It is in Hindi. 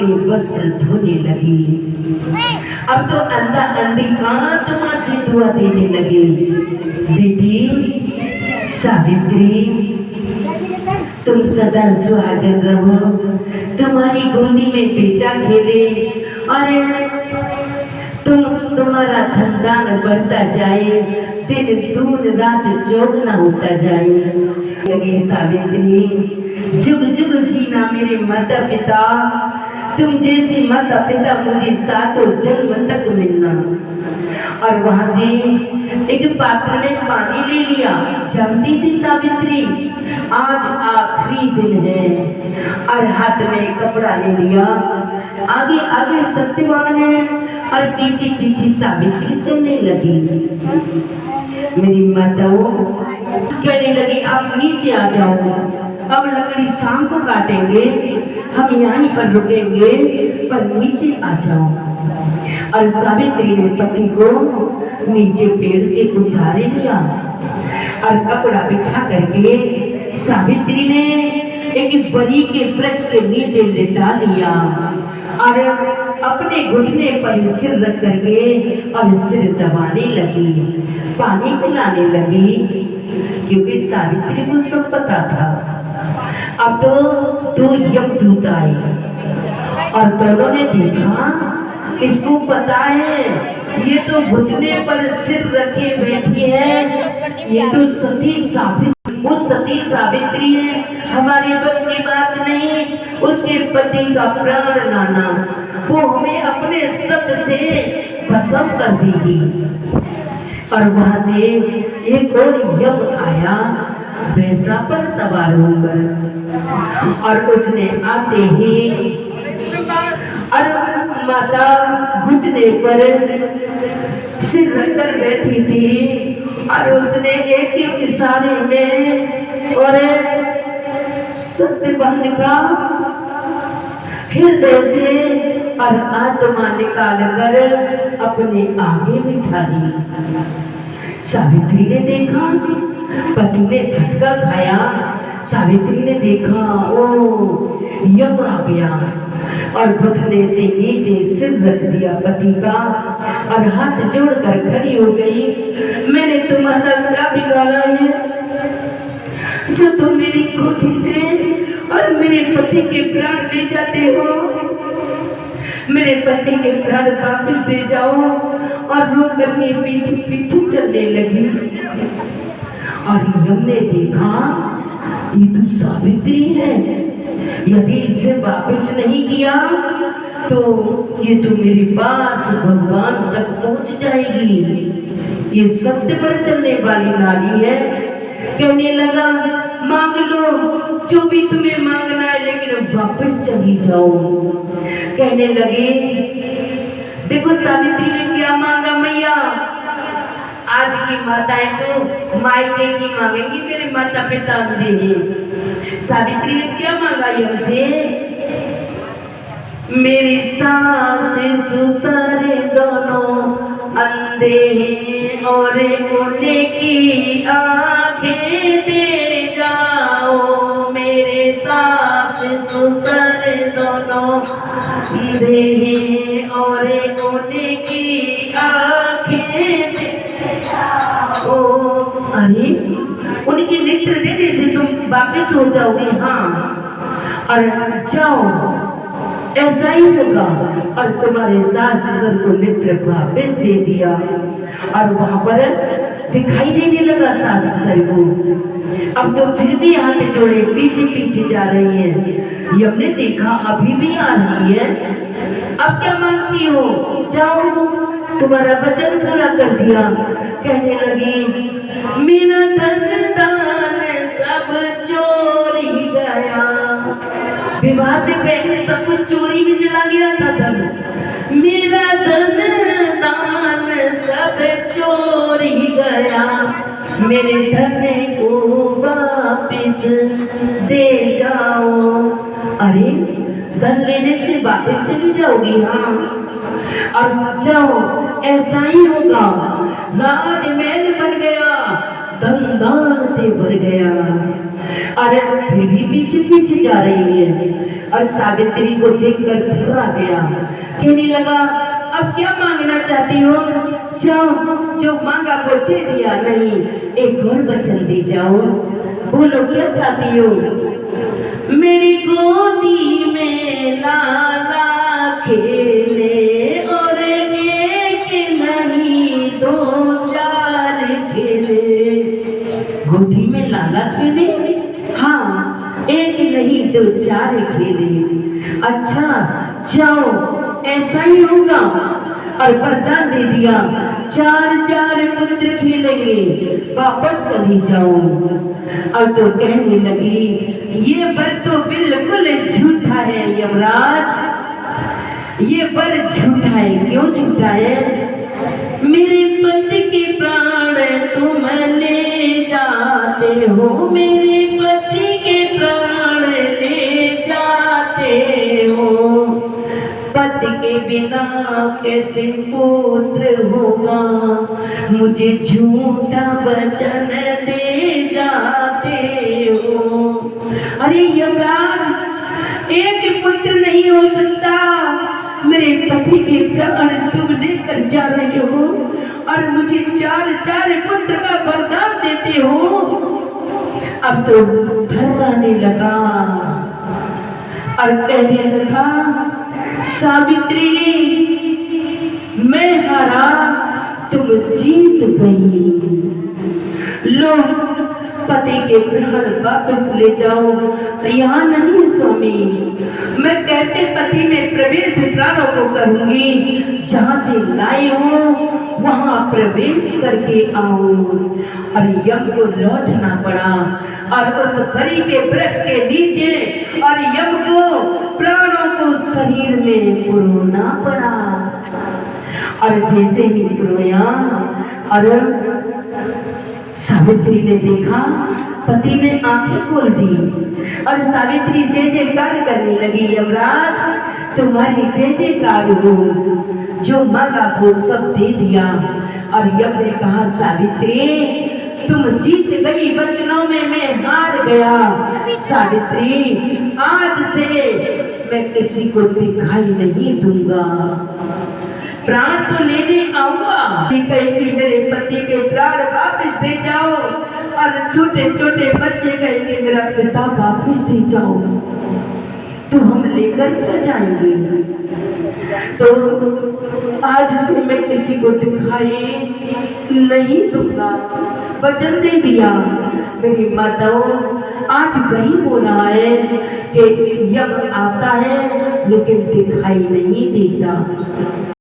के वस्त्र धोने लगी। अब तो अंधा अंधी आत्मा से दुआ देने लगे, बेटी सावित्री तुम सदा सुहागन रहो, तुम्हारी गोदी में बेटा खेले और तुम्हारा धनदान बढ़ता जाए, दिन दून रात चौगुना होता जाए। लगी सावित्री जुग जुग जीना मेरे माता पिता, तुम जैसे माता पिता मुझे सातों जन्म तक मिलना। और वहां से एक पात्र में पानी ले लिया। जानती थी सावित्री आज आखिरी दिन है, और हाथ में कपड़ा ले लिया। आगे आगे सत्यवान है और पीछे पीछे सावित्री चलने लगी। मेरी माताओं कहने लगी आप नीचे आ जाओ, अब लकड़ी शाम को काटेंगे, हम यहीं पर रुकेंगे, पर नीचे आ जाओ। और सावित्री ने पति को नीचे पेड़ से उतारे लिया और कपड़ा बिछा करके सावित्री ने एक बरी के वृक्ष के नीचे लिटा लिया और अपने घुटने पर सिर रख करके और सिर दबाने लगी, पानी पिलाने लगी, क्योंकि सावित्री को सब पता था। अब तो दो यमदूत आए और दोनों ने देखा इसको पता है ये तो घुटने पर सिर रखे बैठी है, ये तो सती सावित्री, वो सती सावित्री है, हमारे बस की बात नहीं उसके पति का प्राण लाना, वो हमें अपने सत से भस्म कर देगी। और वहां से एक और यम आया भैंसा पर सवार होकर, और उसने आते ही और माता घुटने पर सिर रखकर बैठी थी और उसने एक ही इशारे में और सत्यवान का हृदय से और आत्मा निकाल कर अपने आगे बिठा ली। सावित्री ने देखा पति ने झटका खाया, सावित्री ने देखा ओ यम आ गया और घुटने से नीचे सिर रख दिया पति का और हाथ जोड़कर खड़ी हो गई। मैंने तुम्हारा क्या बिगाड़ा है जो तुम मेरी गोदी से और मेरे पति के प्राण ले जाते हो, मेरे पति के प्राण वापस दे जाओ। और रो करके पीछे पीछे चलने लगी और यम ने देखा ये तो सावित्री है, यदि इसे वापस नहीं किया तो ये तो मेरे पास भगवान तक पहुंच जाएगी, ये सत्य पर चलने वाली नारी है। कहने लगा मांग लो जो भी तुम्हें मांगना है, लेकिन वापस चली जाओ। कहने लगे देखो सावित्री ने क्या मांगा मैया, आज की माताएं तो मायके की मांगेंगी, मेरे माता पिता अंधे हैं। सावित्री ने क्या मांगा यम से, मेरी सास ससुर दोनों अंधे हैं और उन्हें की आंखें दे जाओ, मेरे सास ससुर दोनों अंधे हैं और उन्हें की आंखें दे जाओ। अरे उनके नेत्र देने से तुम वापिस हो जाओगे, हाँ और जाओ ऐसा ही होगा। और तुम्हारे सास ससुर को नेत्र वापस दे दिया और वहां पर दिखाई देने लगा सास ससुर को। अब तो फिर भी हाथ जोड़े पीछे पीछे जा रही है। यम ने देखा अभी भी आ रही है, अब क्या मांगती हो, जाओ तुम्हारा वचन पूरा कर दिया। कहने लगी मेरा धन दान सब चोरी गया, विवाह से पहले सब कुछ चोरी में चला गया था धन, मेरा धन दान सब चोरी गया, मेरे धन को वापिस दे जाओ। अरे धन लेने से वापस चली जाओगी, हाँ और जाओ ऐसा ही होगा। राजमहल बन गया, धन दान से भर गया। अरे फिर भी पीछे पीछे जा रही है। और सावित्री को देखकर थर्रा गया, कहने लगा अब क्या मांगना चाहती हो? जाओ, जो मांगा वो दे दिया, नहीं एक और वचन दे जाओ, बोलो क्या चाहती हो? मेरी गोदी में लाला खेले और एक नहीं दो चार खेले। गोदी में लाला खेले? हाँ, एक नहीं दो चार खेले। अच्छा जाओ, ऐसा ही होगा। और वरदान दे दिया, चार चार पुत्र खेलेंगे, वापस चली जाओ। और तो कहने लगी ये वर तो बिल्कुल झूठा है यमराज, ये वर झूठा है। क्यों झूठा है? मेरे पति के प्राण तुम ले जाते हो, मेरे पति के प्राण ले जाते हो। पति के बिना कैसे पुत्र होगा, मुझे झूठा वचन दे जाते हो। अरे यमराज, एक पुत्र नहीं हो सकता, मेरे पति के प्राण तुम लेकर जा रहे हो और मुझे चार चार पुत्र का वरदान देते हो। अब तो थर्राने लगा और कहने लगा सावित्री, मैं हारा, तुम जीत गई। लो पति के प्राण वापस ले जाओ। यहाँ नहीं स्वामी, मैं कैसे पति में प्रवेश प्राणों को करूंगी? जहाँ से लाए हो वहाँ प्रवेश करके आओ। और यम को लौटना पड़ा और उस परी के वृक्ष के नीचे और यम को प्राणों को शरीर में पुरोना पड़ा। और जैसे ही पुरोया और सावित्री ने देखा, पति ने आंखें खोल दी और सावित्री जय जयकार करने लगी। यमराज, तुम्हारी जय जयकार हो, जो मांगा वो सब दे दिया। और यम ने कहा सावित्री तुम जीत गई, वचनों में मैं हार गया। सावित्री, आज से मैं किसी को दिखाई नहीं दूंगा, प्राण तो लेने आऊंगा, कहेंगे मेरे पति के प्राण वापस दे जाओ। और छोटे छोटे बच्चे कहेंगे मेरा पिता वापस दे जाओ। तो हम लेकर क्या जाएंगे? तो आज से मैं किसी को दिखाई नहीं दूंगा, वचन दे दिया। मेरी माताओं, आज वही हो रहा है कि यम आता है लेकिन दिखाई नहीं देता।